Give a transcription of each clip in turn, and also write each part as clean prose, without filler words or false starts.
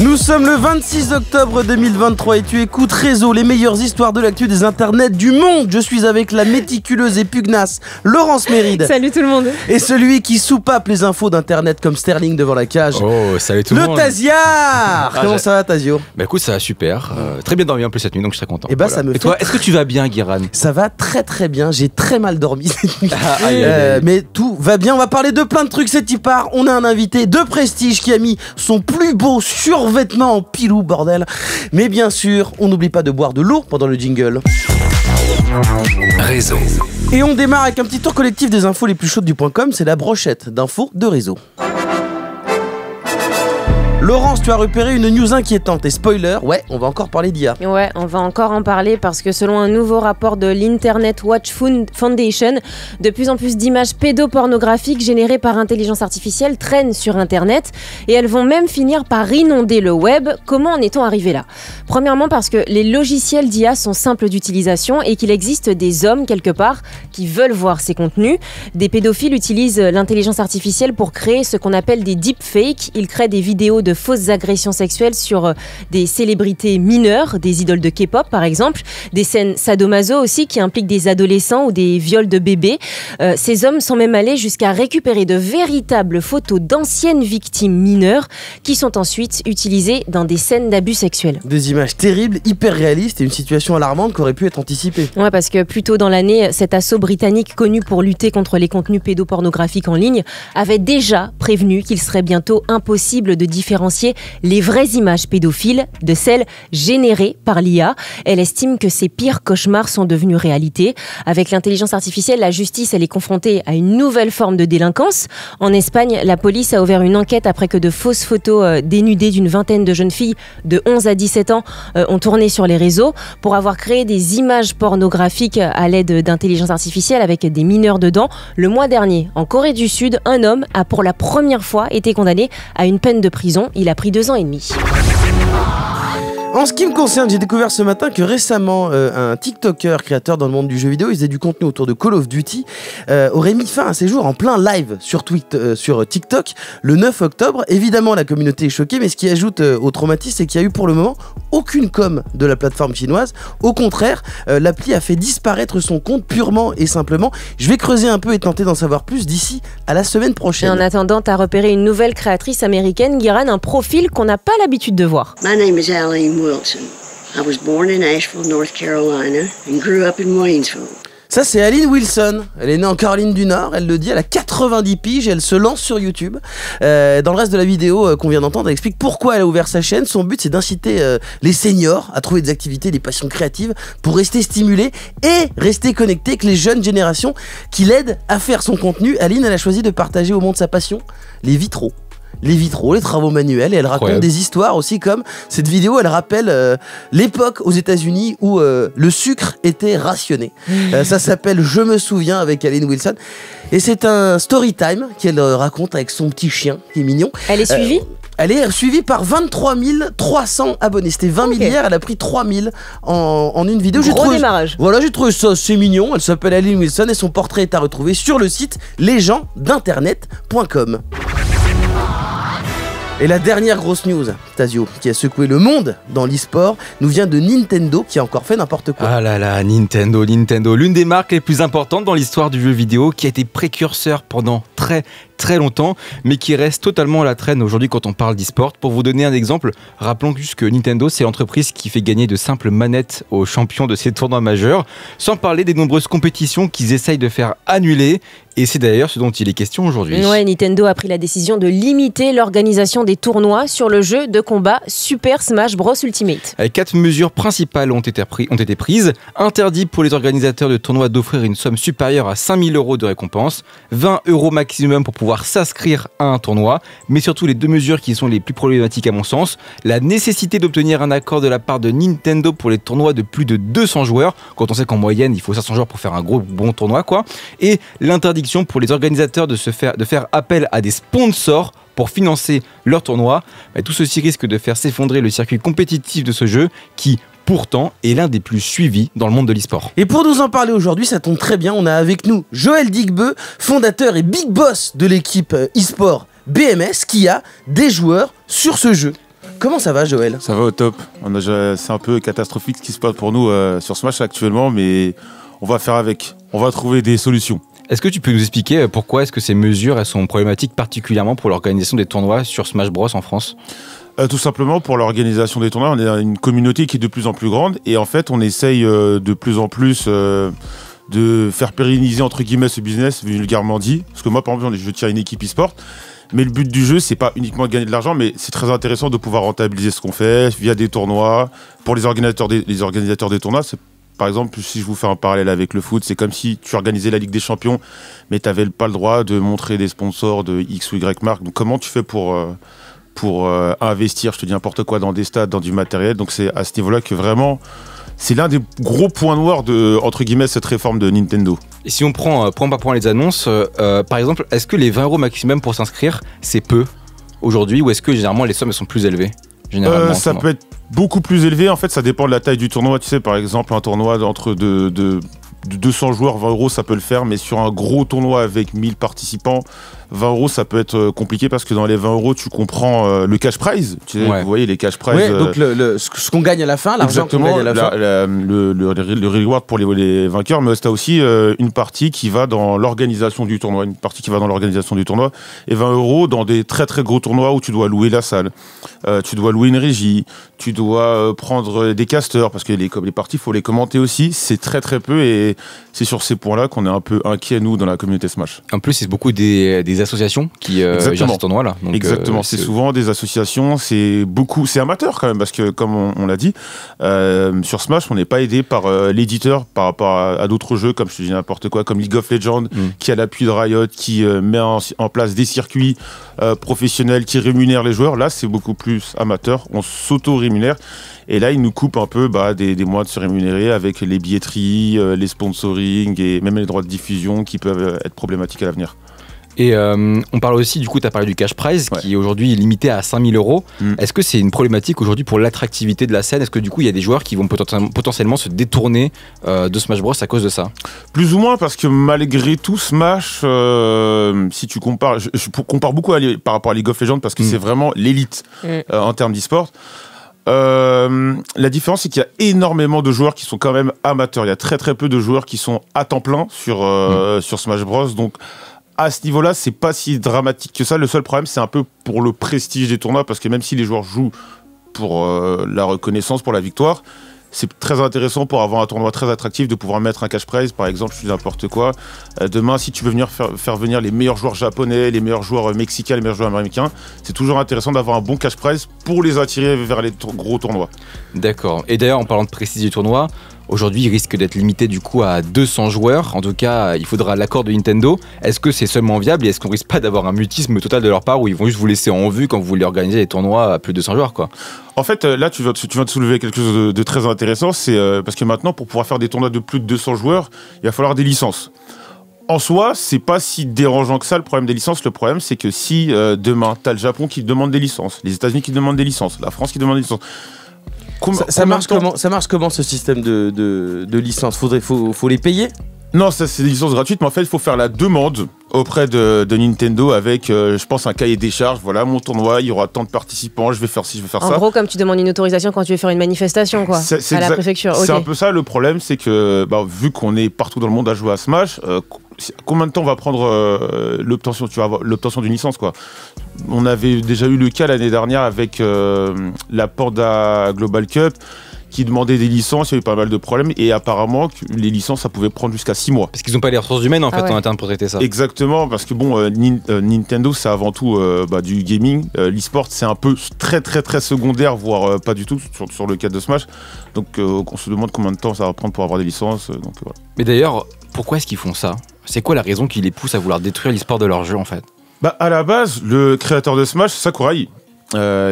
Nous sommes le 26 octobre 2023 et tu écoutes Réseau, les meilleures histoires de l'actu des internets du monde. Je suis avec la méticuleuse et pugnace Laurence Méride. Salut tout le monde. Et celui qui soupape les infos d'internet comme Sterling devant la cage. Oh, salut tout le monde. Le Taziar. Comment ça va, Tazio? Bah écoute, ça va super. Très bien dormi en plus cette nuit, donc je suis très content. Et bah ça me fait... toi, est-ce que tu vas bien, Guiran? Ça va très très bien, j'ai très mal dormi cette nuit. Aïe. Mais tout va bien, on va parler de plein de trucs, c'est y part. On a un invité de prestige qui a mis son plus beau survêtement en pilou, bordel. Mais bien sûr, on n'oublie pas de boire de l'eau pendant le jingle. Réseau. Et on démarre avec un petit tour collectif des infos les plus chaudes du .com, c'est la brochette d'infos de Réseau. Laurence, tu as repéré une news inquiétante et spoiler, ouais, on va encore parler d'IA. Ouais, on va encore en parler parce que selon un nouveau rapport de l'Internet Watch Foundation, de plus en plus d'images pédopornographiques générées par intelligence artificielle traînent sur Internet et elles vont même finir par inonder le web. Comment en est-on arrivé là? Premièrement parce que les logiciels d'IA sont simples d'utilisation et qu'il existe des hommes quelque part qui veulent voir ces contenus. Des pédophiles utilisent l'intelligence artificielle pour créer ce qu'on appelle des deepfakes. Ils créent des vidéos de fausses agressions sexuelles sur des célébrités mineures, des idoles de K-pop par exemple, des scènes sadomaso aussi qui impliquent des adolescents ou des viols de bébés. Ces hommes sont même allés jusqu'à récupérer de véritables photos d'anciennes victimes mineures qui sont ensuite utilisées dans des scènes d'abus sexuels. Des images terribles, hyper réalistes et une situation alarmante qui aurait pu être anticipée. Ouais, parce que plus tôt dans l'année, cet assaut britannique connu pour lutter contre les contenus pédopornographiques en ligne avait déjà prévenu qu'il serait bientôt impossible de différencier les vraies images pédophiles de celles générées par l'IA. Elle estime que ces pires cauchemars sont devenus réalité. Avec l'intelligence artificielle, la justice elle est confrontée à une nouvelle forme de délinquance. En Espagne, la police a ouvert une enquête après que de fausses photos dénudées d'une vingtaine de jeunes filles de 11 à 17 ans ont tourné sur les réseaux pour avoir créé des images pornographiques à l'aide d'intelligence artificielle avec des mineurs dedans. Le mois dernier, en Corée du Sud, un homme a pour la première fois été condamné à une peine de prison. Il a pris 2 ans et demi. En ce qui me concerne, j'ai découvert ce matin que récemment, un TikToker créateur dans le monde du jeu vidéo, il faisait du contenu autour de Call of Duty, aurait mis fin à ses jours en plein live sur TikTok le 9 octobre. Évidemment, la communauté est choquée, mais ce qui ajoute au traumatisme, c'est qu'il n'y a eu pour le moment aucune com de la plateforme chinoise. Au contraire, l'appli a fait disparaître son compte purement et simplement. Je vais creuser un peu et tenter d'en savoir plus d'ici à la semaine prochaine. Et en attendant, tu as repéré une nouvelle créatrice américaine, Guiran, un profil qu'on n'a pas l'habitude de voir. My name is Aline Wilson. I was born in Asheville, North Carolina, and grew up in Waynesville. Ça, c'est Aline Wilson. Elle est née en Caroline du Nord, elle le dit, elle a 90 piges et elle se lance sur YouTube. Dans le reste de la vidéo qu'on vient d'entendre, elle explique pourquoi elle a ouvert sa chaîne. Son but, c'est d'inciter les seniors à trouver des activités, des passions créatives pour rester stimulés et rester connectés avec les jeunes générations qui l'aident à faire son contenu. Aline, elle a choisi de partager au monde sa passion, les vitraux. Les travaux manuels, et elle raconte des histoires aussi, comme cette vidéo, elle rappelle l'époque aux États-Unis où le sucre était rationné. Ça s'appelle Je me souviens avec Aline Wilson, et c'est un story time qu'elle raconte avec son petit chien qui est mignon. Elle est suivie elle est suivie par 23 300 abonnés. C'était 20 000 hier, elle a pris 3 000 en une vidéo. Gros démarrage. Voilà, j'ai trouvé ça, c'est mignon. Elle s'appelle Aline Wilson et son portrait est à retrouver sur le site lesgensinternet.com. Et la dernière grosse news, Tazio, qui a secoué le monde dans l'e-sport, nous vient de Nintendo qui a encore fait n'importe quoi. Ah là là, Nintendo, l'une des marques les plus importantes dans l'histoire du jeu vidéo, qui a été précurseur pendant très longtemps, mais qui reste totalement à la traîne aujourd'hui quand on parle d'e-sport. Pour vous donner un exemple, rappelons juste que Nintendo, c'est l'entreprise qui fait gagner de simples manettes aux champions de ces tournois majeurs, sans parler des nombreuses compétitions qu'ils essayent de faire annuler. Et c'est d'ailleurs ce dont il est question aujourd'hui. Ouais, Nintendo a pris la décision de limiter l'organisation des tournois sur le jeu de combat Super Smash Bros Ultimate. 4 mesures principales ont été prises. Interdit pour les organisateurs de tournois d'offrir une somme supérieure à 5 000 € de récompense, 20 € maximum pour pouvoir s'inscrire à un tournoi, mais surtout les 2 mesures qui sont les plus problématiques à mon sens, la nécessité d'obtenir un accord de la part de Nintendo pour les tournois de plus de 200 joueurs, quand on sait qu'en moyenne il faut 500 joueurs pour faire un bon tournoi, quoi, et l'interdiction pour les organisateurs de faire appel à des sponsors pour financer leur tournoi. Tout ceci risque de faire s'effondrer le circuit compétitif de ce jeu qui, pourtant, est l'un des plus suivis dans le monde de l'e-sport. Et pour nous en parler aujourd'hui, ça tombe très bien, on a avec nous Joël Digbeu, fondateur et big boss de l'équipe e-sport BMS, qui a des joueurs sur ce jeu. Comment ça va, Joël? Ça va au top. C'est un peu catastrophique ce qui se passe pour nous sur Smash actuellement, mais on va faire avec. On va trouver des solutions. Est-ce que tu peux nous expliquer pourquoi est-ce que ces mesures elles sont problématiques particulièrement pour l'organisation des tournois sur Smash Bros en France? Tout simplement pour l'organisation des tournois, on est une communauté qui est de plus en plus grande et en fait on essaye de plus en plus de faire pérenniser entre guillemets ce business vulgairement dit. Parce que moi par exemple je tiens une équipe e-sport. Mais le but du jeu, c'est pas uniquement de gagner de l'argent, mais c'est très intéressant de pouvoir rentabiliser ce qu'on fait via des tournois. Pour les organisateurs des tournois, par exemple, si je vous fais un parallèle avec le foot, c'est comme si tu organisais la Ligue des Champions, mais tu n'avais pas le droit de montrer des sponsors de X ou Y marque. Donc comment tu fais pour investir, je te dis n'importe quoi, dans des stades, dans du matériel? Donc c'est à ce niveau-là que vraiment, c'est l'un des gros points noirs de, entre guillemets, cette réforme de Nintendo. Et si on prend point par point les annonces, par exemple, est-ce que les 20 € maximum pour s'inscrire, c'est peu aujourd'hui, ou est-ce que généralement les sommes sont plus élevées? Généralement, ça peut être beaucoup plus élevé, en fait ça dépend de la taille du tournoi, tu sais, par exemple un tournoi entre de 200 joueurs, 20 € ça peut le faire, mais sur un gros tournoi avec 1000 participants, 20 € ça peut être compliqué parce que dans les 20 € tu comprends le cash prize, tu sais, vous voyez les cash prize. Ouais, donc ce qu'on gagne à la fin, l'argent qu'on gagne à la fin. Le reward pour les vainqueurs, mais tu as aussi une partie qui va dans l'organisation du tournoi, et 20 € dans des très très gros tournois où tu dois louer la salle, tu dois louer une régie, tu dois prendre des casteurs parce que les parties il faut les commenter aussi, c'est très très peu et c'est sur ces points-là qu'on est un peu inquiet nous dans la communauté Smash. En plus c'est beaucoup des associations qui gèrent ces tournois-là. Donc, exactement, c'est souvent des associations, c'est amateur quand même parce que comme on l'a dit, sur Smash on n'est pas aidé par l'éditeur par rapport à d'autres jeux comme je te dis n'importe quoi, comme League of Legends qui a l'appui de Riot, qui met en place des circuits professionnels qui rémunèrent les joueurs. Là c'est beaucoup plus amateur, on s'auto-rémunère et là ils nous coupent un peu des mois de se rémunérer avec les billetteries, les sponsoring et même les droits de diffusion qui peuvent être problématiques à l'avenir. Et on parle aussi, du coup, tu as parlé du cash prize qui est aujourd'hui limité à 5 000 €. Est-ce que c'est une problématique aujourd'hui pour l'attractivité de la scène? Est-ce que du coup, il y a des joueurs qui vont potentiellement se détourner de Smash Bros à cause de ça? Plus ou moins, parce que malgré tout, Smash, si tu compares, je compare beaucoup par rapport à League of Legends parce que c'est vraiment l'élite en termes d'e-sport. La différence, c'est qu'il y a énormément de joueurs qui sont quand même amateurs. Il y a très très peu de joueurs qui sont à temps plein sur Smash Bros. Donc, à ce niveau-là, c'est pas si dramatique que ça. Le seul problème, c'est un peu pour le prestige des tournois, parce que même si les joueurs jouent pour la reconnaissance, pour la victoire, c'est très intéressant pour avoir un tournoi très attractif de pouvoir mettre un cash prize, par exemple, je dis n'importe quoi. Demain, si tu veux venir faire venir les meilleurs joueurs japonais, les meilleurs joueurs mexicains, les meilleurs joueurs américains, c'est toujours intéressant d'avoir un bon cash prize pour les attirer vers les gros tournois. D'accord. Et d'ailleurs, en parlant de prestige du tournoi, aujourd'hui, il risque d'être limité du coup à 200 joueurs. En tout cas, il faudra l'accord de Nintendo. Est-ce que c'est seulement viable et est-ce qu'on risque pas d'avoir un mutisme total de leur part où ils vont juste vous laisser en vue quand vous voulez organiser des tournois à plus de 200 joueurs quoi? En fait, là, tu viens de soulever quelque chose de très intéressant. C'est parce que maintenant, pour pouvoir faire des tournois de plus de 200 joueurs, il va falloir des licences. En soi, c'est pas si dérangeant que ça le problème des licences. Le problème, c'est que si demain, tu as le Japon qui demande des licences, les États-Unis qui demandent des licences, la France qui demande des licences. Ça marche comment ce système de licence? Faut les payer? Non, ça c'est des licences gratuites, mais en fait il faut faire la demande auprès de Nintendo avec, je pense, un cahier des charges. Voilà, mon tournoi, il y aura tant de participants, je vais faire ci, je vais faire ça. En gros, comme tu demandes une autorisation quand tu veux faire une manifestation, quoi, à la préfecture. C'est un peu ça le problème, c'est que vu qu'on est partout dans le monde à jouer à Smash, combien de temps va prendre l'obtention d'une licence quoi? On avait déjà eu le cas l'année dernière avec la Panda Global Cup qui demandait des licences, il y a eu pas mal de problèmes et apparemment les licences ça pouvait prendre jusqu'à 6 mois. Parce qu'ils n'ont pas les ressources humaines en fait en interne pour traiter ça. Exactement, parce que Nintendo c'est avant tout du gaming, l'e-sport c'est un peu très très très secondaire voire pas du tout sur le cadre de Smash. Donc on se demande combien de temps ça va prendre pour avoir des licences. Voilà. Mais d'ailleurs, pourquoi est-ce qu'ils font ça? C'est quoi la raison qui les pousse à vouloir détruire l'e-sport de leur jeu en fait? À la base, le créateur de Smash, Sakurai,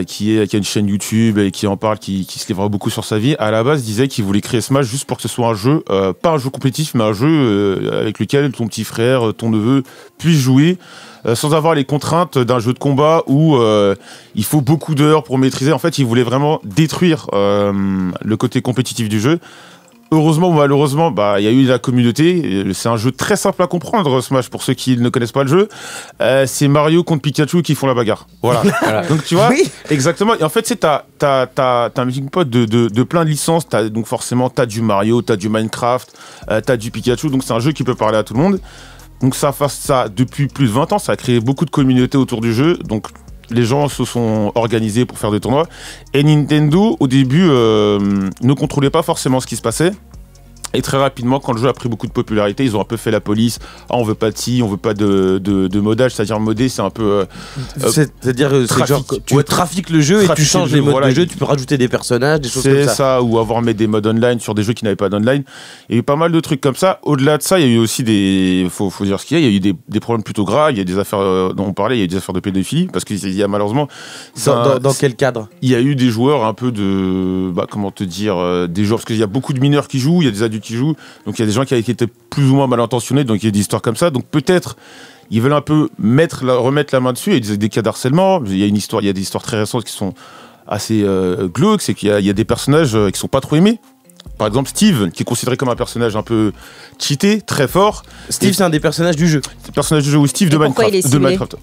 qui a une chaîne YouTube et qui en parle, qui se livre beaucoup sur sa vie, à la base disait qu'il voulait créer Smash juste pour que ce soit un jeu, pas un jeu compétitif, mais un jeu avec lequel ton petit frère, ton neveu puisse jouer sans avoir les contraintes d'un jeu de combat où il faut beaucoup d'heures pour maîtriser. En fait, il voulait vraiment détruire le côté compétitif du jeu. heureusement ou malheureusement, il y a eu la communauté. C'est un jeu très simple à comprendre, Smash, pour ceux qui ne connaissent pas le jeu. C'est Mario contre Pikachu qui font la bagarre. Voilà. Donc tu vois, exactement. Et en fait, t'as un melting pot de plein de licences. Donc forcément, t'as du Mario, t'as du Minecraft, t'as du Pikachu. Donc c'est un jeu qui peut parler à tout le monde. Donc ça depuis plus de 20 ans, ça a créé beaucoup de communautés autour du jeu. Donc les gens se sont organisés pour faire des tournois. Et Nintendo, au début, ne contrôlait pas forcément ce qui se passait. Et très rapidement, quand le jeu a pris beaucoup de popularité, ils ont un peu fait la police. On veut pas de ci, on veut pas de modage. C'est-à-dire modé, c'est un peu... c'est-à-dire, c'est genre, tu trafiques le jeu et tu changes les modes de jeu, tu peux rajouter des personnages, des choses comme ça. C'est ça, ou avoir mis des modes online sur des jeux qui n'avaient pas d'online. Il y a eu pas mal de trucs comme ça. Au-delà de ça, il y a eu aussi des... Faut dire ce qu'il y a. Il y a eu des problèmes plutôt graves. Il y a des affaires dont on parlait. Il y a eu des affaires de pédophilie. Parce qu'il y a malheureusement... Dans quel cadre? Il y a eu des joueurs un peu de... comment te dire, des joueurs... Parce qu'il y a beaucoup de mineurs qui jouent, il y a des adultes qui jouent. Donc il y a des gens qui étaient plus ou moins mal intentionnés. Donc il y a des histoires comme ça. Donc peut-être... Ils veulent un peu remettre la main dessus. Il y a des cas d'harcèlement. Il y a des histoires très récentes qui sont assez glauques. C'est qu'il y a des personnages qui sont pas trop aimés. Par exemple, Steve, qui est considéré comme un personnage un peu cheaté, très fort. Steve, c'est un des personnages du jeu. C'est le personnage du jeu ou Steve de Minecraft.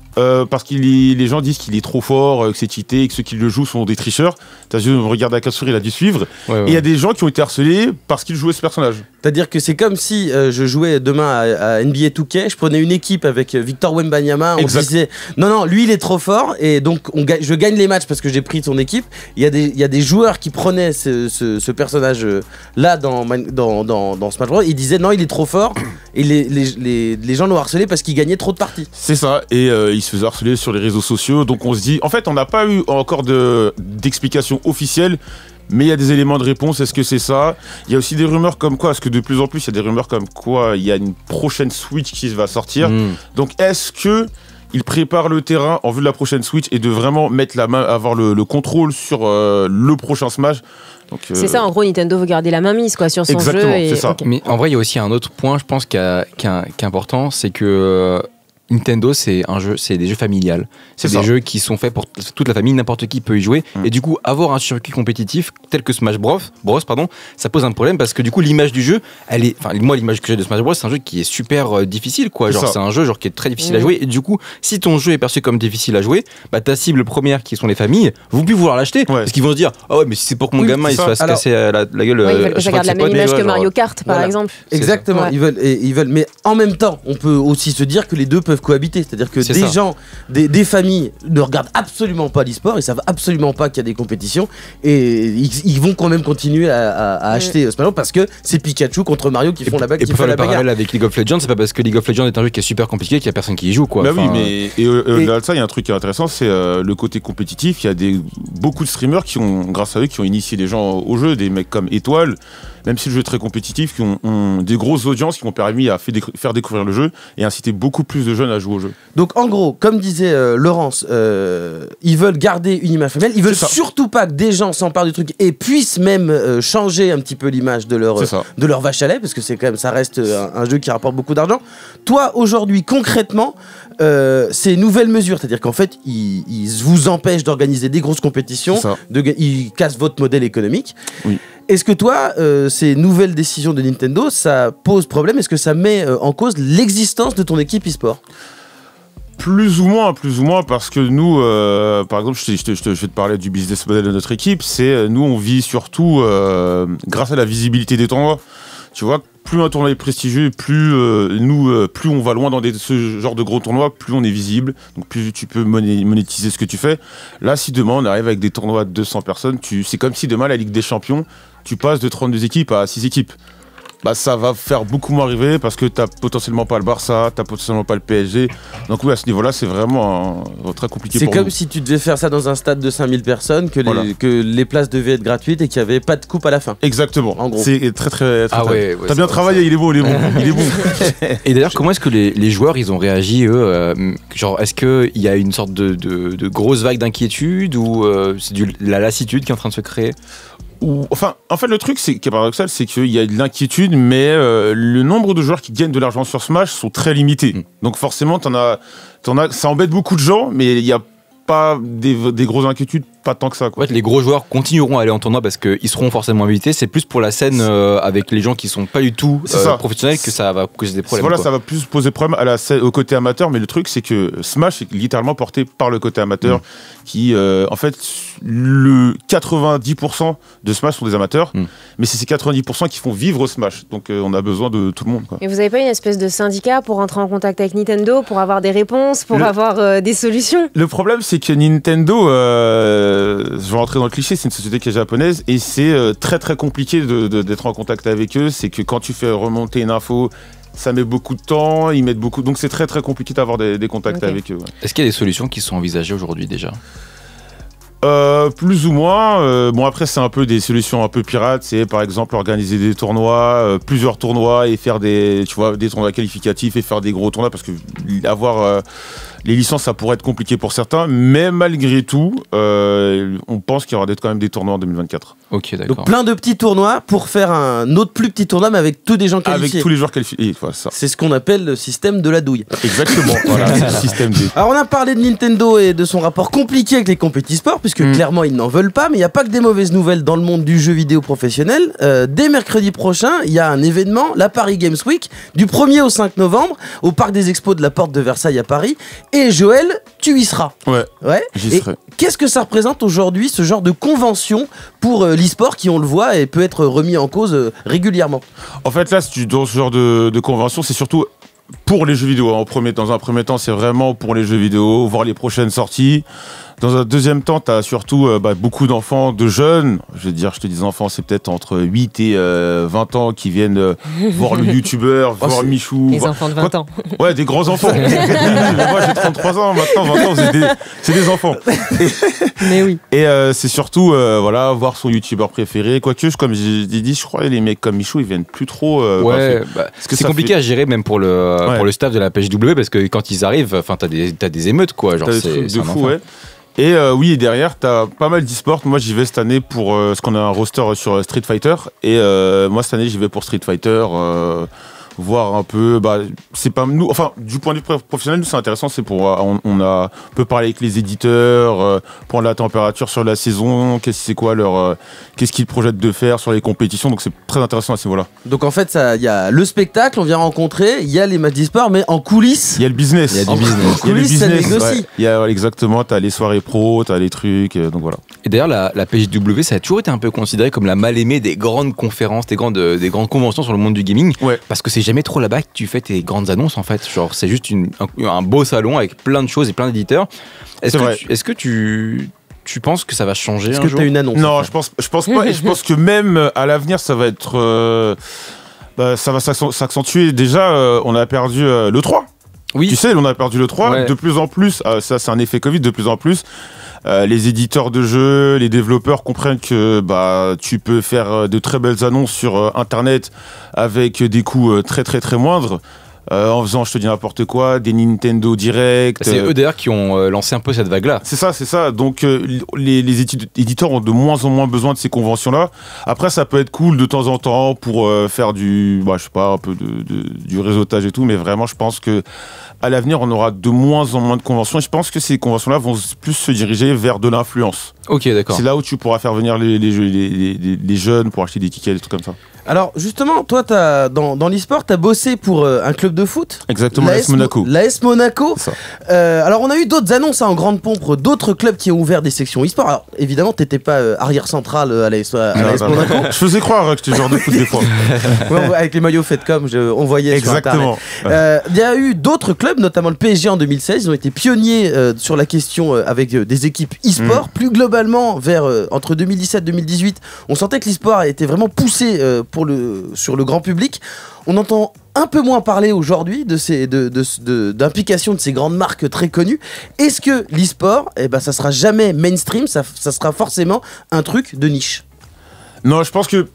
Parce que les gens disent qu'il est trop fort, que c'est cheaté, et que ceux qui le jouent sont des tricheurs. T'as vu, on regarde Akasuri, il a dû suivre. Et il y a des gens qui ont été harcelés parce qu'ils jouaient ce personnage. C'est-à-dire que c'est comme si je jouais demain à NBA 2K, je prenais une équipe avec Victor Wembanyama, on disait non, lui il est trop fort, et donc je gagne les matchs parce que j'ai pris son équipe. Il y a des joueurs qui prenaient ce personnage là dans Smash Bros. Ils disaient non, il est trop fort, et les gens l'ont harcelé parce qu'il gagnait trop de parties. C'est ça, et il se faisait harceler sur les réseaux sociaux. Donc on se dit, en fait, on n'a pas eu encore d'explication officielle. Mais il y a des éléments de réponse, est-ce que c'est ça? Il y a aussi des rumeurs comme quoi, parce que de plus en plus, il y a des rumeurs comme quoi il y a une prochaine Switch qui va sortir. Donc est-ce que il prépare le terrain en vue de la prochaine Switch et de vraiment mettre la main, avoir le contrôle sur le prochain Smash? C'est ça, en gros, Nintendo veut garder la main mise sur son jeu. C'est ça. Okay. Mais en vrai, il y a aussi un autre point, je pense, qui est important, c'est que Nintendo, c'est des jeux familiales. C'est des jeux qui sont faits pour toute la famille, n'importe qui peut y jouer. Et du coup, avoir un circuit compétitif tel que Smash Bros, ça pose un problème parce que du coup, l'image du jeu, moi, l'image que j'ai de Smash Bros, c'est un jeu qui est super difficile, quoi. Genre, c'est un jeu qui est très difficile à jouer. Et du coup, si ton jeu est perçu comme difficile à jouer, ta cible première, qui sont les familles, vont plus vouloir l'acheter parce qu'ils vont se dire, ah ouais, mais si c'est pour que mon gamin il se fasse casser la gueule. Ils veulent que ça garde la même image que Mario Kart, par exemple. Exactement. Ils veulent. Mais en même temps, on peut aussi se dire que les deux peuvent cohabiter, c'est-à-dire que des familles ne regardent absolument pas l'e-sport, ils savent absolument pas qu'il y a des compétitions, et ils vont quand même continuer à acheter Smash Bros parce que c'est Pikachu contre Mario qui font la bagarre. Et pour faire le parallèle avec League of Legends, c'est pas parce que League of Legends est un jeu qui est super compliqué qu'il y a personne qui y joue, quoi. Oui, mais au-delà de ça, il y a un truc qui est intéressant, c'est le côté compétitif. Il y a beaucoup de streamers grâce à eux, qui ont initié les gens au jeu, des mecs comme Étoile, même si le jeu est très compétitif, qui ont des grosses audiences qui ont permis à faire découvrir le jeu et inciter beaucoup plus de jeunes à jouer au jeu. Donc en gros, comme disait Laurence, ils veulent garder une image familiale, ils veulent surtout pas que des gens s'emparent du truc et puissent même changer un petit peu l'image de leur vache à lait, parce que c'est quand même, ça reste un jeu qui rapporte beaucoup d'argent. Toi aujourd'hui, concrètement, ces nouvelles mesures, c'est-à-dire qu'en fait ils vous empêchent d'organiser des grosses compétitions, ils cassent votre modèle économique. Oui. Est-ce que toi, ces nouvelles décisions de Nintendo, ça pose problème? Est-ce que ça met en cause l'existence de ton équipe e-sport? Plus ou moins, parce que nous, par exemple, je vais te parler du business model de notre équipe, c'est nous, on vit surtout grâce à la visibilité des tournois. Tu vois, plus un tournoi est prestigieux, plus on va loin dans ce genre de gros tournois, plus on est visible, donc plus tu peux monétiser ce que tu fais. Là, si demain on arrive avec des tournois de 200 personnes, c'est comme si demain la Ligue des Champions, tu passes de 32 équipes à 6 équipes. Ça va faire beaucoup moins arriver parce que t'as potentiellement pas le Barça, t'as potentiellement pas le PSG. Donc oui, à ce niveau-là, c'est vraiment très compliqué pour nous. C'est comme si tu devais faire ça dans un stade de 5000 personnes, que les places devaient être gratuites et qu'il n'y avait pas de coupe à la fin. Exactement. En gros. C'est très ouais, t'as bien travaillé, il est bon. Il est bon. Et d'ailleurs, comment est-ce que les joueurs, ils ont réagi, eux genre, est-ce qu'il y a une sorte de grosse vague d'inquiétude ou c'est la lassitude qui est en train de se créer? Enfin, en fait, le truc qui est paradoxal, c'est qu'il y a de l'inquiétude, mais le nombre de joueurs qui gagnent de l'argent sur Smash sont très limités. Donc forcément, ça embête beaucoup de gens, mais il y a pas des grosses inquiétudes, pas tant que ça, quoi. En fait, les gros joueurs continueront à aller en tournoi parce qu'ils seront forcément invités. C'est plus pour la scène avec les gens qui sont pas du tout professionnels que ça va causer des problèmes. Voilà, quoi. ça va plus poser problème à la scène, au côté amateur, mais le truc c'est que Smash est littéralement porté par le côté amateur, qui en fait le 90% de Smash sont des amateurs, mais c'est ces 90% qui font vivre Smash. Donc on a besoin de tout le monde, quoi. Et vous avez pas une espèce de syndicat pour rentrer en contact avec Nintendo, pour avoir des réponses, pour avoir des solutions? Le problème, c'est que Nintendo, je vais rentrer dans le cliché, c'est une société qui est japonaise et c'est très très compliqué d'être en contact avec eux. C'est que quand tu fais remonter une info, ça met beaucoup de temps, ils mettent beaucoup, donc c'est très très compliqué d'avoir des contacts avec eux. Ouais. Est-ce qu'il y a des solutions qui sont envisagées aujourd'hui déjà? Plus ou moins. Bon, après, c'est un peu des solutions un peu pirates. C'est par exemple organiser des tournois, plusieurs tournois et faire des tournois qualificatifs et faire des gros tournois parce que avoir les licences, ça pourrait être compliqué pour certains. Mais malgré tout, on pense qu'il y aura quand même des tournois en 2024. Ok, d'accord. Donc plein de petits tournois pour faire un autre plus petit tournoi, mais avec tous des gens qualifiés. Avec tous les joueurs qualifiés. Voilà, ça. C'est ce qu'on appelle le système de la douille. Exactement. Voilà, c'est le système D. Alors on a parlé de Nintendo et de son rapport compliqué avec les compétitions sport, puisque clairement ils n'en veulent pas, mais il n'y a pas que des mauvaises nouvelles dans le monde du jeu vidéo professionnel. Dès mercredi prochain, il y a un événement, la Paris Games Week, du 1er au 5 novembre, au Parc des Expos de la Porte de Versailles à Paris. Et Joël, tu y seras. Ouais, j'y serai. Qu'est-ce que ça représente aujourd'hui, ce genre de convention pour l'e-sport qui, on le voit, et peut être remis en cause régulièrement? En fait, là, dans ce genre de convention, c'est surtout pour les jeux vidéo. Dans un premier temps, c'est vraiment pour les jeux vidéo, voir les prochaines sorties. Dans un deuxième temps, tu as surtout beaucoup d'enfants, de jeunes. Je te dis enfants, c'est peut-être entre 8 et 20 ans qui viennent voir le youtubeur, voir Michou. Les enfants de 20 ans. Ouais, des grands enfants. Mais moi, j'ai 33 ans, maintenant, 20 ans, c'est des enfants. Mais oui. Et c'est surtout, voir son youtubeur préféré. Quoique, comme j'ai dit, je crois que les mecs comme Michou, ils viennent plus trop. C'est compliqué à gérer même pour le staff de la PHW parce que quand ils arrivent, t'as des émeutes, quoi. Genre, t'as des trucs de fou, ouais. Et et derrière, t'as pas mal d'e-sport. Moi, j'y vais cette année pour ce qu'on a un roster sur Street Fighter. Et moi, cette année, j'y vais pour Street Fighter. Voir un peu, c'est pas nous, enfin du point de vue professionnel, nous c'est intéressant, c'est pour on peut parler avec les éditeurs, prendre la température sur la saison, qu'est-ce qu'ils projettent de faire sur les compétitions, donc c'est très intéressant à ce niveau-là. Donc en fait, il y a le spectacle, on vient rencontrer, il y a les matchs d'e-sport, mais en coulisses, il y a le business. Il y a du business. En coulisses, ça négocie. Ouais. Exactement, t'as les soirées pro, t'as les trucs, donc voilà. Et d'ailleurs, la PHW, ça a toujours été un peu considéré comme la mal-aimée des grandes conférences, des grandes conventions sur le monde du gaming, parce que c'est jamais trop là-bas que tu fais tes grandes annonces, en fait. Genre, c'est juste un beau salon avec plein de choses et plein d'éditeurs. Est-ce que tu penses que ça va changer un jour? Est-ce que tu as une annonce? Non, je pense pas. Et je pense que même à l'avenir, ça va être... ça va s'accentuer. Déjà, on a perdu le 3. Oui. Tu sais, on a perdu le 3. Ouais. De plus en plus, ça c'est un effet Covid, de plus en plus, les éditeurs de jeux, les développeurs comprennent que tu peux faire de très belles annonces sur Internet avec des coûts très très très moindres. En faisant, je te dis n'importe quoi, des Nintendo Direct. C'est eux d'ailleurs qui ont lancé un peu cette vague-là. C'est ça. Donc les éditeurs ont de moins en moins besoin de ces conventions-là. Après, ça peut être cool de temps en temps pour faire un peu du réseautage et tout, mais vraiment, je pense que à l'avenir, on aura de moins en moins de conventions. Et je pense que ces conventions-là vont plus se diriger vers de l'influence. Ok, d'accord. C'est là où tu pourras faire venir les jeunes pour acheter des tickets, des trucs comme ça. Alors justement, toi, dans l'e-sport, tu as bossé pour un club de foot. Exactement, l'AS Monaco. L'AS Monaco. Ça. Alors on a eu d'autres annonces en grande pompe, d'autres clubs qui ont ouvert des sections e-sport. Alors évidemment, t'étais pas arrière central à l'AS Monaco. Je faisais croire que tu joueur de foot des fois. Ouais, avec les maillots faits comme on voyait. Exactement. Il y a eu d'autres clubs, notamment le PSG en 2016. Ils ont été pionniers sur la question avec des équipes e-sport. Plus globalement, entre 2017 et 2018, on sentait que l'e-sport était vraiment poussé sur le grand public. On entend un peu moins parler aujourd'hui d'implication de ces grandes marques très connues. Est-ce que l'e-sport, ça sera jamais mainstream, ça sera forcément un truc de niche? Non, je pense que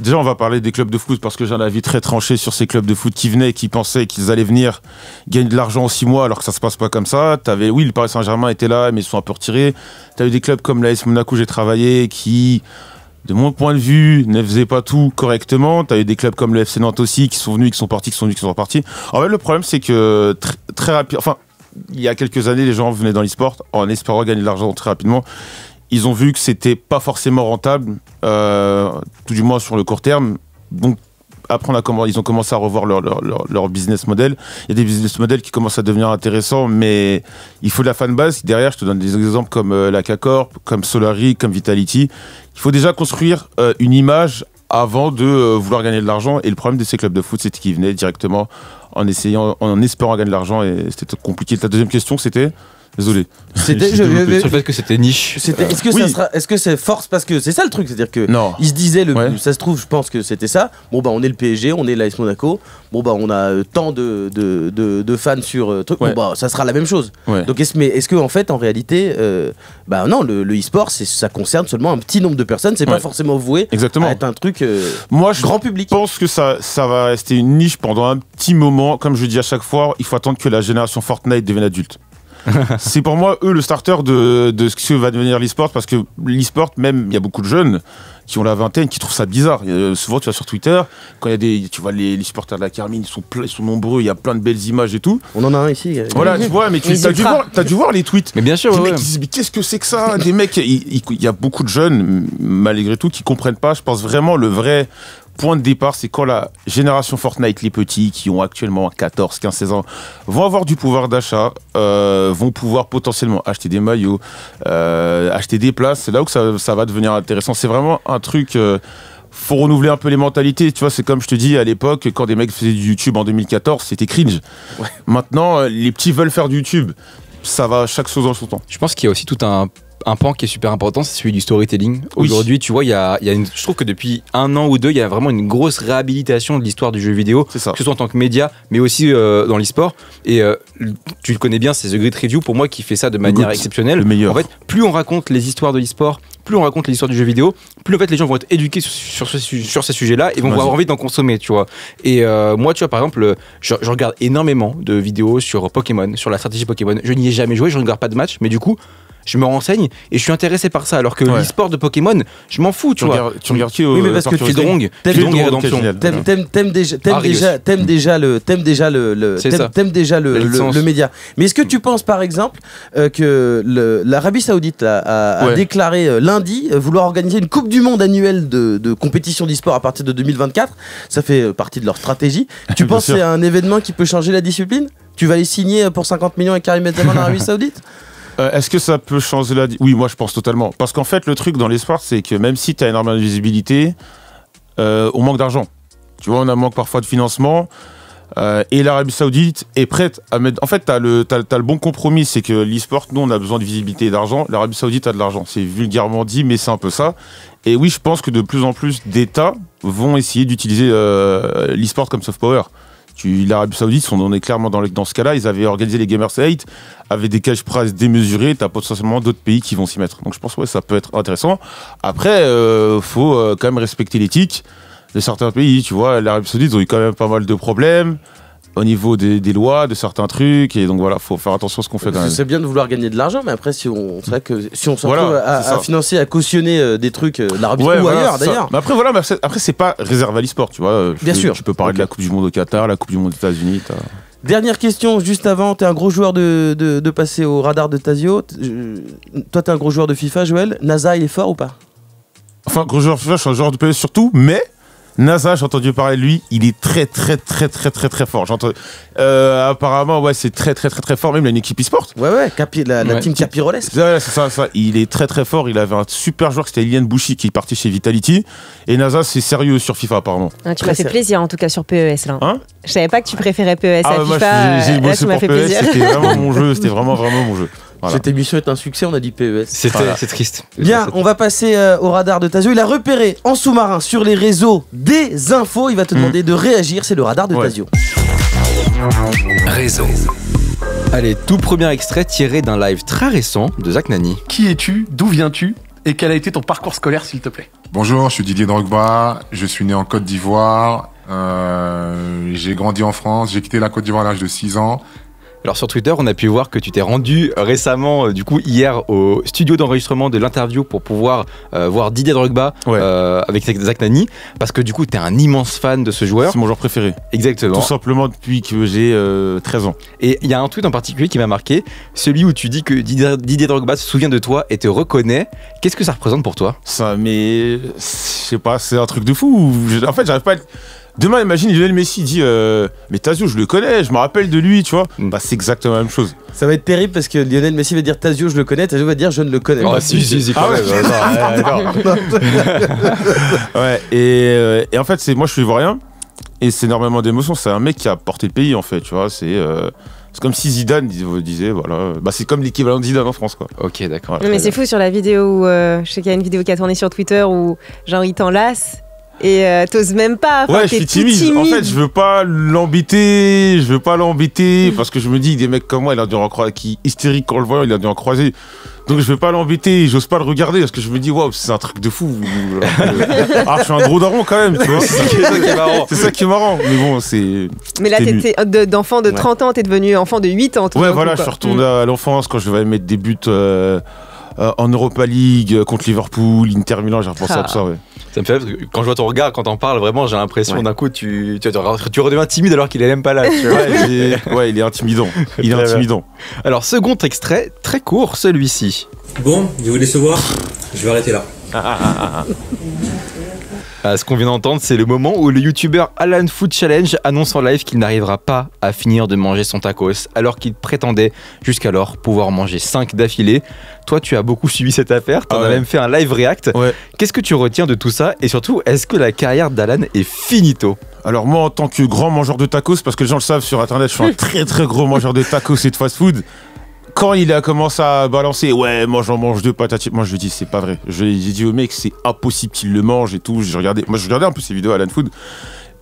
déjà on va parler des clubs de foot parce que j'ai un avis très tranché sur ces clubs de foot qui venaient, qui pensaient qu'ils allaient venir gagner de l'argent en 6 mois alors que ça se passe pas comme ça. Le Paris Saint-Germain était là mais ils sont un peu retirés. T'as eu des clubs comme l'AS Monaco où j'ai travaillé qui, de mon point de vue, ne faisaient pas tout correctement. T'as eu des clubs comme le FC Nantes aussi qui sont venus, qui sont partis, qui sont venus, qui sont repartis. En fait, le problème c'est que très rapide, il y a quelques années, les gens venaient dans l'e-sport en espérant gagner de l'argent très rapidement. Ils ont vu que c'était pas forcément rentable, tout du moins sur le court terme. Donc après, ils ont commencé à revoir leur business model. Il y a des business models qui commencent à devenir intéressants, mais il faut de la fanbase. Derrière, je te donne des exemples comme la K-Corp, comme Solari, comme Vitality. Il faut déjà construire une image avant de vouloir gagner de l'argent. Et le problème de ces clubs de foot, c'était qu'ils venaient directement en espérant gagner de l'argent, et c'était compliqué. Ta deuxième question, c'était... Désolé. C'était sur le fait que c'était niche. Est-ce que c'est force, parce que c'est ça le truc, c'est-à-dire que il se disait ça se trouve, je pense que c'était ça. Bon bah on est le PSG, on est l'AS Monaco. Bon bah on a tant de fans sur truc. Bon bah ça sera la même chose. Donc est-ce que en fait en réalité bah non, le e-sport ça concerne seulement un petit nombre de personnes, c'est pas forcément voué à être un truc grand public. Je pense que ça va rester une niche pendant un petit moment. Comme je dis à chaque fois, il faut attendre que la génération Fortnite devienne adulte. C'est pour moi, eux, le starter de ce que va devenir l'e-sport, parce que l'e-sport, même, il y a beaucoup de jeunes qui ont la vingtaine qui trouvent ça bizarre. Souvent, tu vas sur Twitter, quand il y a tu vois les supporters de la Carmine, ils sont nombreux, il y a plein de belles images et tout. On en a un ici. Voilà, tu vois, mais t'as dû voir les tweets. Mais bien sûr, des mecs qui disent, mais qu'est-ce que c'est que ça? Des mecs, il y a beaucoup de jeunes, malgré tout, qui comprennent pas. Je pense vraiment le vrai point de départ, c'est quand la génération Fortnite, les petits qui ont actuellement 14, 15, 16 ans, vont avoir du pouvoir d'achat, vont pouvoir potentiellement acheter des maillots, acheter des places. C'est là où ça va devenir intéressant. C'est vraiment un truc... faut renouveler un peu les mentalités. Tu vois, c'est comme je te dis, à l'époque, quand des mecs faisaient du YouTube en 2014, c'était cringe. Maintenant, les petits veulent faire du YouTube. Ça va chaque chose en son temps. Je pense qu'il y a aussi tout un pan qui est super important, c'est celui du storytelling. Aujourd'hui, tu vois, je trouve que depuis 1 an ou 2, il y a vraiment une grosse réhabilitation de l'histoire du jeu vidéo, que ce soit en tant que média, mais aussi dans l'e-sport. Et tu le connais bien, c'est The Great Review, pour moi, qui fait ça de manière exceptionnelle. Le meilleur. En fait, plus on raconte les histoires de l'e-sport, plus on raconte l'histoire du jeu vidéo, plus en fait les gens vont être éduqués sur ces sujets-là et vont avoir envie d'en consommer, tu vois. Et moi, tu vois, par exemple, je regarde énormément de vidéos sur Pokémon, sur la stratégie Pokémon. Je n'y ai jamais joué, je ne regarde pas de match, mais du coup, je me renseigne et je suis intéressé par ça, alors que l'e-sport de Pokémon, je m'en fous, tu vois. Tu regardes qui oui, mais parce que tu Kidrong et Redemption. T'aimes déjà le média. Mais est-ce que tu penses par exemple que l'Arabie Saoudite a déclaré lundi vouloir organiser une Coupe du Monde annuelle de compétition d'e-sport à partir de 2024? Ça fait partie de leur stratégie. Tu penses que c'est un événement qui peut changer la discipline? Tu vas les signer pour 50 millions avec Karim Benzema en Arabie Saoudite? Est-ce que ça peut changer la... Oui, moi je pense totalement. Parce qu'en fait, le truc dans les sports, c'est que même si tu as énormément de visibilité, on manque d'argent. Tu vois, on a manque parfois de financement. Et l'Arabie Saoudite est prête à mettre... En fait, t'as le bon compromis, c'est que l'e-sport, nous, on a besoin de visibilité et d'argent. L'Arabie Saoudite a de l'argent. C'est vulgairement dit, mais c'est un peu ça. Et oui, je pense que de plus en plus d'États vont essayer d'utiliser l'e-sport comme soft power. L'Arabie Saoudite, on est clairement dans ce cas-là. Ils avaient organisé les Gamers 8 avec des cash prize démesurés. T'as potentiellement d'autres pays qui vont s'y mettre. Donc je pense que ça peut être intéressant. Après, faut quand même respecter l'éthique de certains pays. Tu vois, l'Arabie Saoudite, ils ont eu quand même pas mal de problèmes au niveau des lois, de certains trucs. Et donc voilà, faut faire attention à ce qu'on fait quand même. C'est bien de vouloir gagner de l'argent, mais après, c'est vrai que si on s'en trouve à financer, à cautionner des trucs de l'Arabie ou ailleurs d'ailleurs. Mais après, voilà, après c'est pas réservé à l'e-sport, tu vois. Bien sûr. Tu peux parler de la Coupe du Monde au Qatar, la Coupe du Monde aux États-Unis. Dernière question, juste avant, t'es un gros joueur de passer au radar de Tazio. Toi, t'es un gros joueur de FIFA, Joël. NASA, il est fort ou pas? Enfin, gros joueur de FIFA, je suis un joueur de PS surtout, mais... NASA, j'ai entendu parler de lui, il est très fort. Apparemment, c'est très fort, même il a une équipe e-sport. La team Capiroles. C'est ça. Il est très fort. Il avait un super joueur, c'était Eliane Bouchy, qui est parti chez Vitality. Et NASA, c'est sérieux sur FIFA, apparemment. Tu m'as fait plaisir, en tout cas, sur PES, là. Je savais pas que tu préférais PES à moi, FIFA. J'ai bossé pour fait PES, plaisir. c'était vraiment mon jeu, c'était vraiment mon jeu. Voilà. Cette émission est un succès, on a dit PES. C'est triste. Bien, on va passer au radar de Tazio. Il a repéré en sous-marin sur les réseaux des infos. Il va te demander de réagir. C'est le radar de Tazio. Réseau. Allez, tout premier extrait tiré d'un live très récent de Zach Nani. Qui es-tu? D'où viens-tu? Et quel a été ton parcours scolaire, s'il te plaît? Bonjour, je suis Didier Drogba. Je suis né en Côte d'Ivoire. J'ai grandi en France. J'ai quitté la Côte d'Ivoire à l'âge de 6 ans. Alors sur Twitter, on a pu voir que tu t'es rendu récemment, du coup hier, au studio d'enregistrement de l'interview pour pouvoir voir Didier Drogba avec Zach Nani, parce que du coup t'es un immense fan de ce joueur. C'est mon joueur préféré. Exactement. Tout simplement depuis que j'ai 13 ans. Et il y a un tweet en particulier qui m'a marqué, celui où tu dis que Didier Drogba se souvient de toi et te reconnaît. Qu'est-ce que ça représente pour toi? Ça, mais je sais pas, c'est un truc de fou. En fait, j'arrive pas à... Demain, imagine Lionel Messi dit mais Tazio, je le connais, je me rappelle de lui, tu vois. Bah, c'est exactement la même chose. Ça va être terrible parce que Lionel Messi va dire Tazio, je le connais, Tazio va dire je ne le connais pas. Ah si, quand même. Ouais, et en fait, moi je suis ivoirien et c'est énormément d'émotions. C'est un mec qui a porté le pays en fait, tu vois. C'est comme si Zidane disait, voilà. Bah, c'est comme l'équivalent de Zidane en France, quoi. Ok, d'accord. Mais c'est fou sur la vidéo où je sais qu'il y a une vidéo qui a tourné sur Twitter où genre il t'enlace. Et t'oses même pas. Ouais, je suis timide. En fait, je veux pas l'embêter. Parce que je me dis, des mecs comme moi, il a dû en croiser, qui hystérique quand le voit, il a dû en croiser. Donc je veux pas l'embêter, j'ose pas le regarder parce que je me dis, waouh, c'est un truc de fou. Ah, je suis un gros daron quand même, tu vois. C'est ça qui est marrant. Mais bon, c'est. Mais là, t'étais d'enfant de 30 ans, t'es devenu enfant de 8 ans. Ouais, voilà, je suis retourné à l'enfance quand je devais mettre des buts en Europa League contre Liverpool, Inter Milan, j'ai repensé à tout ça, ouais. Ça me fait parce que quand je vois ton regard, quand t'en parles, vraiment, j'ai l'impression d'un coup, tu redeviens timide alors qu'il est même pas là. Tu vois. Ouais, il est intimidant. Il est intimidant. Alors, second extrait, très court, celui-ci. Bon, vous voulez se voir? Je vais arrêter là. Ce qu'on vient d'entendre, c'est le moment où le youtubeur Alan Food Challenge annonce en live qu'il n'arrivera pas à finir de manger son tacos, alors qu'il prétendait jusqu'alors pouvoir manger 5 d'affilée. Toi, tu as beaucoup suivi cette affaire, t'en as même fait un live react. Ouais. Qu'est-ce que tu retiens de tout ça? Et surtout, est-ce que la carrière d'Alan est finito? Alors moi, en tant que grand mangeur de tacos, parce que les gens le savent sur internet, je suis un très très gros mangeur de tacos et de fast-food. Quand il a commencé à balancer, ouais, moi j'en mange 2 patates, moi je lui dis c'est pas vrai. J'ai dit au mec c'est impossible qu'il le mange et tout. Je regardais un peu ses vidéos à Alan Food.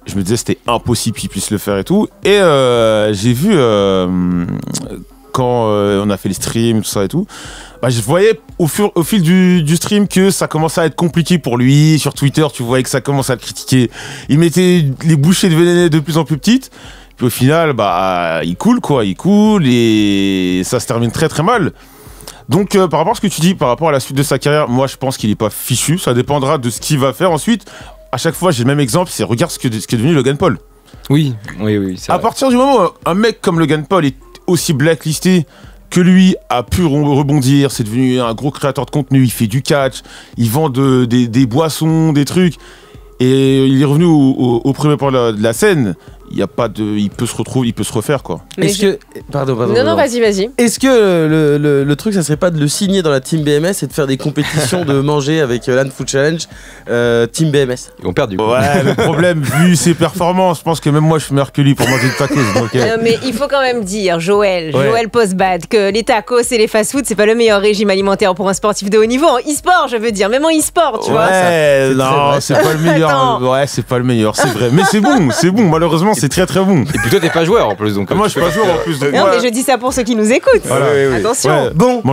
Je me disais c'était impossible qu'il puisse le faire et tout. Et j'ai vu quand on a fait les streams, tout ça et tout. Bah, je voyais au fil du stream que ça commençait à être compliqué pour lui. Sur Twitter, tu voyais que ça commençait à le critiquer. Il mettait les bouchées devenaient de plus en plus petites. Puis au final, bah, il coule et ça se termine très très mal. Donc par rapport à ce que tu dis, par rapport à la suite de sa carrière, moi je pense qu'il est pas fichu. Ça dépendra de ce qu'il va faire ensuite. À chaque fois, j'ai le même exemple, c'est regarde ce qu'est devenu Logan Paul. Oui. À partir du moment où un mec comme Logan Paul est aussi blacklisté, que lui a pu rebondir, c'est devenu un gros créateur de contenu, il fait du catch, il vend des boissons, des trucs, et il est revenu au premier plan de la scène. Il y a pas de, il peut se refaire quoi. Pardon. Non, vas-y. Est-ce que le truc, ça serait pas de le signer dans la team BMS et de faire des compétitions de manger avec Alan Food Challenge, team BMS? Ils vont perdre du coup. Ouais, le problème, vu ses performances, je pense que même moi je suis meilleur que lui pour manger des tacos. Donc, mais il faut quand même dire, Joël Postbad, que les tacos et les fast-food, c'est pas le meilleur régime alimentaire pour un sportif de haut niveau. En e-sport, je veux dire, même en e-sport, tu vois. Ouais, non, c'est pas le meilleur. Ouais, c'est pas le meilleur, c'est vrai. Mais c'est bon, malheureusement, c'est très très bon. Et puis toi, t'es pas joueur en plus, donc. Moi, je suis pas joueur en plus. Donc non, mais je dis ça pour ceux qui nous écoutent. Voilà. Attention. Ouais. Bon,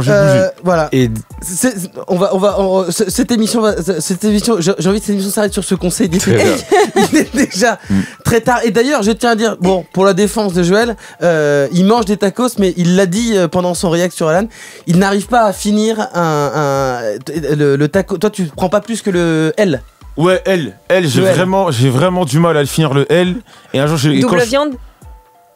voilà. Et cette émission, j'ai envie que cette émission s'arrête sur ce conseil. Il est déjà très tard. Et d'ailleurs, je tiens à dire, bon, pour la défense de Joël, il mange des tacos, mais il l'a dit pendant son react sur Alan, il n'arrive pas à finir le taco. Toi, tu prends pas plus que le L. Ouais, L, j'ai vraiment du mal à le finir le L. Et un jour, double viande.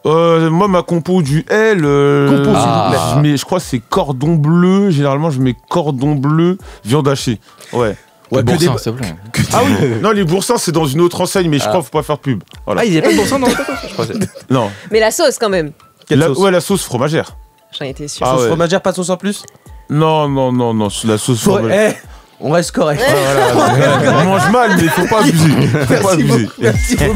Moi, ma compo du L, je crois que c'est cordon bleu. Généralement, je mets cordon bleu, viande hachée. Ouais. Ouais, boursin, s'il te plaît. Ah oui. Non, les boursins, c'est dans une autre enseigne, mais je crois qu'il faut pas faire de pub. Voilà. Ah, il y a pas de boursin dans le tacos, je crois. Non. Mais la sauce quand même. Sauce Ouais, la sauce fromagère. J'en étais sûr. Sauce fromagère, pas de sauce en plus? Non, la sauce fromagère. On reste correct. On mange mal, mais il faut pas abuser. Merci beaucoup.